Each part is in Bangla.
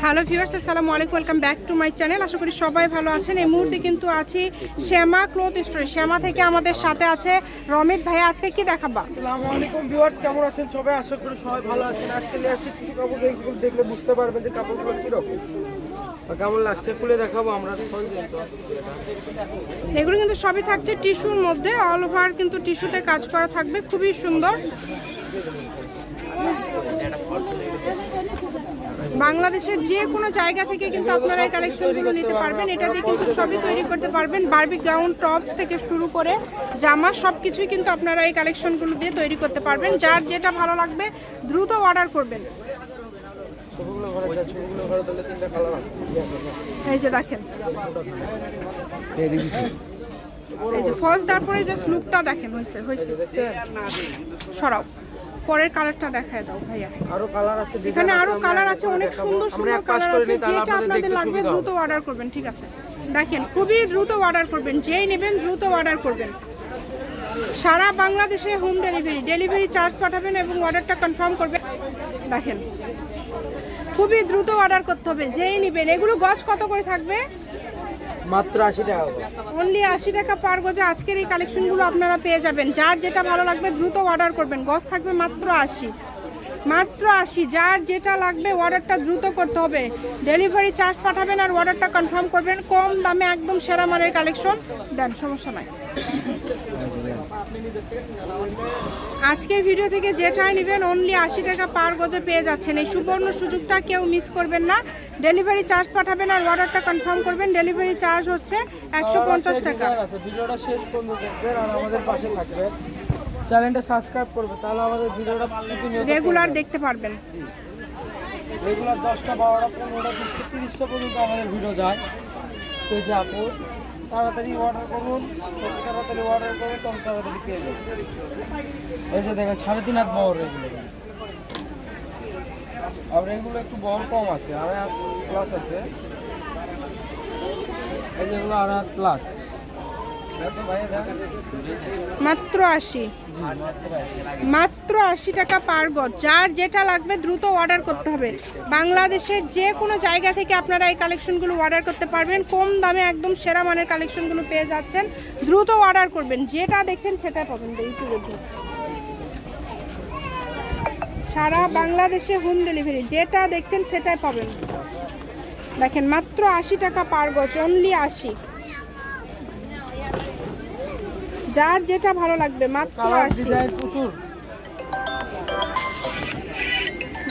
হ্যালো ভিউয়ার্স, আসসালামু আলাইকুম, welcome back to my channel. আশা করি সবাই ভালো আছেন। এই মুহূর্তে কিন্তু আছি শ্যামা ক্লথ স্টোরে। শ্যামা থেকে আমাদের সাথে আছে রমিত ভাই। আজকে কি দেখাবা? আসসালামু আলাইকুম ভিউয়ার্স, কেমন আছেন সবাই? আশা করি সবাই ভালো আছেন। আজকে নিয়ে আসছি কিছু কাপড়, এইগুলো দেখলে বুঝতে পারবেন যে কাপড়গুলো কীরকম বা কেমন লাগছে। খুলে দেখাবো আমরা। এগুলো কিন্তু সবই থাকছে টিস্যুর মধ্যে, অল ওভার কিন্তু টিস্যুতে কাজ করা থাকবে, খুবই সুন্দর। বাংলাদেশের যে কোনো জায়গা থেকে কিন্তু আপনারা এই কালেকশনগুলো নিতে পারবেন। এটা দিয়ে কিন্তু সবই তৈরি করতে পারবেন। বারবি গাউন, টপ থেকে শুরু করে জামা সব কিছুই কিন্তু আপনারা এই কালেকশনগুলো দিয়ে তৈরি করতে পারবেন। যার যেটা ভালো লাগবে দ্রুত অর্ডার করবেন। এই যে দেখেন, এই যে ফলস দেওয়ার পরে জাস্ট লুকটা দেখেন। হয়েছে সরাও, পরের কালারটা দেখায় দাও ভাইয়া। আরো কালার আছে, এখানে আরো কালার আছে, অনেক সুন্দর সুন্দর কালার আছে। যেটা আপনাদের লাগবে দ্রুত অর্ডার করবেন। ঠিক আছে, দেখেন খুবই দ্রুত অর্ডার করবেন। যেই নেবেন দ্রুত অর্ডার করবেন। সারা বাংলাদেশে হোম ডেলিভারি চার্জ পাঠাবেন এবং অর্ডারটা কনফার্ম করবেন। দেখেন খুবই দ্রুত অর্ডার করতে হবে, যেই নেবেন। এগুলো গজ কত করে থাকবে? মাত্র 80 টাকা, অনলি 80 টাকা পার গজে আজকের এই কালেকশনগুলো আপনারা পেয়ে যাবেন। যার যেটা ভালো লাগবে দ্রুত অর্ডার করবেন। গজ থাকবে মাত্র 80, মাত্র 80। যার যেটা লাগবে অর্ডারটা দ্রুত করতে হবে। ডেলিভারি চার্জ পাঠাবেন আর অর্ডারটা কনফার্ম করবেন। কম দামে একদম সেরা মানের কালেকশন দেন, সমস্যা নাই। আজকের ভিডিও থেকে যেটাই নেবেন অনলি 80 টাকা পার গজে পেয়ে যাচ্ছেন। এই সুবর্ণ সুযোগটা কেউ মিস করবেন না। ডেলিভারি চার্জ পাঠাবেন আর অর্ডারটা কনফার্ম করবেন। ডেলিভারি চার্জ হচ্ছে 150 টাকা। ভিডিওটা শেষ পর্যন্ত দেখবেন আর আমাদের পাশে থাকবেন। চ্যানেলটা সাবস্ক্রাইব করবেন, তাহলে আমাদের ভিডিওটা রেগুলার দেখতে পারবেন। রেগুলার 10টা 12টা 15টা 20টা 30টা পর্যন্ত আমাদের ভিডিও যায় পেজে আপলোড। তাড়াতাড়ি অর্ডার করুন, যত তাড়াতাড়ি অর্ডার করুন তত তাড়াতাড়ি পেয়ে যাবেন। এই যে দেখেন 3.5 হাত বহর এগুলো, আর এগুলো একটু বহর কম আছে, 2.5 হাত প্লাস আছে। এই যেগুলো 2.5 হাত প্লাস, মাত্র 80, মাত্র 80 টাকা পার গজ। যার যেটা লাগবে দ্রুত অর্ডার করতে হবে। বাংলাদেশের যে কোনো জায়গা থেকে আপনারা এই কালেকশনগুলো অর্ডার করতে পারবেন। কম দামে একদম সেরা মানের কালেকশনগুলো পেয়ে যাচ্ছেন। দ্রুত অর্ডার করবেন। যেটা দেখছেন সেটা পাবেন ইউটিউবে। সারা বাংলাদেশে হোম ডেলিভারি, যেটা দেখছেন সেটাই পাবেন। দেখেন মাত্র 80 টাকা পার গজ, অনলি 80। যার যেটা ভালো লাগবে মাত্র 80।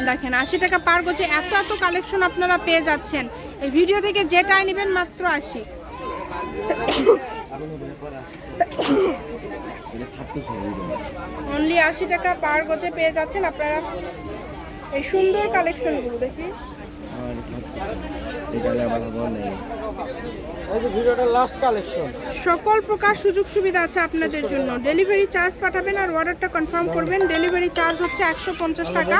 দেখেন 80 টাকা পার গজে এত এত কালেকশন আপনারা পেয়ে যাচ্ছেন। এই ভিডিও থেকে যেটাই নেবেন মাত্র 80। অনলি 80 টাকা পার গজে পেয়ে যাচ্ছেন আপনারা এই সুন্দর কালেকশনগুলো। দেখি সকল প্রকার সুযোগ সুবিধা আছে আপনাদের জন্য। ডেলিভারি চার্জ পাঠাবেন আর অর্ডারটা কনফার্ম করবেন। ডেলিভারি চার্জ হচ্ছে 150 টাকা।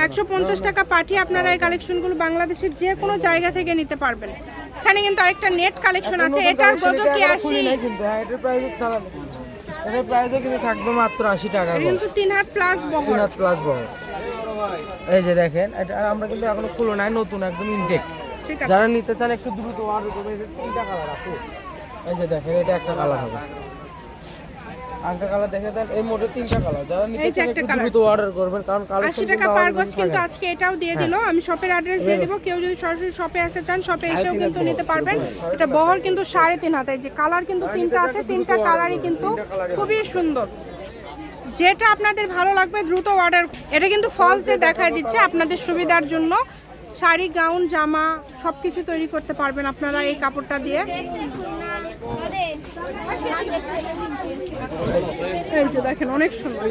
150 টাকা পাঠিয়ে আপনারা এই কালেকশনগুলো বাংলাদেশের যে কোনো জায়গা থেকে নিতে পারবেন। এখানে কিন্তু আরেকটা নেট কালেকশন আছে, এটার গজ কি 80? এটার প্রাইসও কিন্তু থাকবে মাত্র 80 টাকা। কিন্তু 3 হাত প্লাস বহর, 3 হাত প্লাস বহর। এই যে দেখেন, এটা আমরা কিন্তু এখনো খুলো নাই, নতুন একদম ইনটেক। যারা নিতে চান একটু দ্রুত অর্ডার করবেন। এটা 3টা কালার আছে। এই যে দেখেন, এটা একটা কালার হবে, আরেকটা কালার দেখে দেন। এই মোটে 3টা কালার। যারা নিতে চান একটু দ্রুত অর্ডার করবেন, কারণ 80 টাকা পার গজ কিন্তু আজকে এটাও দিয়ে দিল। আমি শপের অ্যাড্রেস দিয়ে দিব। কেউ যদি সরাসরি শপে আসতে চান শপে এসেও কিন্তু নিতে পারবেন। এটা বহর কিন্তু 3.5 হাত। এই যে কালার কিন্তু 3টা আছে, 3টা কালারই কিন্তু খুবই সুন্দর। যেটা আপনাদের ভালো লাগবে দ্রুত অর্ডার। এটা কিন্তু ফলস দিয়ে দেখায় দিচ্ছে আপনাদের সুবিধার জন্য। শাড়ি, গাউন, জামা সব কিছু তৈরি করতে পারবেন আপনারা এই কাপড়টা দিয়ে। এই যে দেখেন অনেক সুন্দর।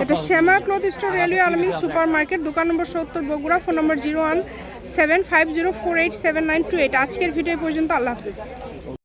এটা শ্যামা ক্লথ স্টোর, রেলওয়ে আলমিন সুপার মার্কেট, দোকান নম্বর 70, বগুড়া। ফোন নম্বর 01750487928। আজকের ভিডিও পর্যন্ত। আল্লাহ হাফিজ।